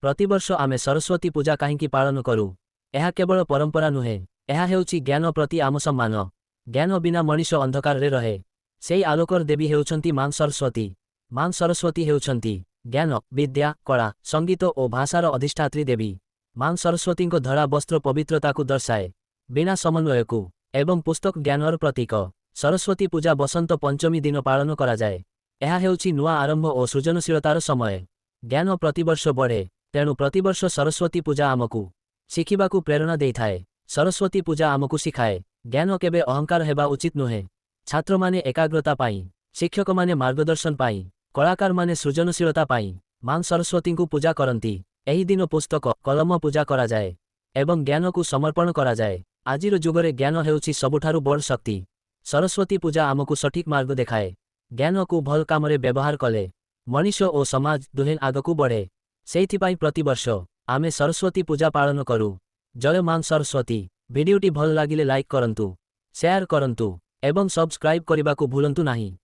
प्रतिवर्ष आमे सरस्वती पूजा काहींकी पालन करू? एहा केवल परंपरा नुहे, एहा हेउची ज्ञान प्रति आम सम्मान। ज्ञान बिना मनीष अंधकार रे रहे। सेई आलोकर देवी हेउछंती मां सरस्वती। मां सरस्वती हेउछंती ज्ञान, विद्या, कला, संगीत और भाषार अधिष्ठात्री देवी। मां सरस्वती को धड़ा वस्त्र पवित्रता को दर्शाए, बिना समन्वय को एवं पुस्तक ज्ञानर प्रतीक। सरस्वती पूजा बसंत पंचमी दिन पालन करा जाए। एहा हेउची नुआ आरंभ और सृजनशीलतार समय। ज्ञान प्रतिवर्ष बढ़े, तेणु प्रतिवर्ष सरस्वती पूजा आमकू शिखिबाकू प्रेरणा देइथाए। सरस्वती पूजा आमकू शिखाए ज्ञान केबे अहंकार हेबा उचित नुहे। छात्र माने एकाग्रता पाई, शिक्षक माने मार्गदर्शन पाई, कलाकार माने सृजनशीलता पाई मां सरस्वती को पूजा करती। एही दिन पुस्तक कलम पूजा करा जाए एवं ज्ञान को समर्पण करा जाए। आजिर जुगरे ज्ञान हेउची सबुठारु बड़ शक्ति। सरस्वती पूजा आमकू सठिक मार्ग देखाए। ज्ञान को भल कामरे व्यवहार कले मनीष और समाज दुहें आगकू बढ़े। सेइथिपाई प्रतिवर्ष आमे सरस्वती पूजा पालन करू। जय मां सरस्वती। भिडियोटी भल लागिले लाइक करंतु, शेयर करंतु एवं सब्सक्राइब करिबाकू भूलंतु नाही।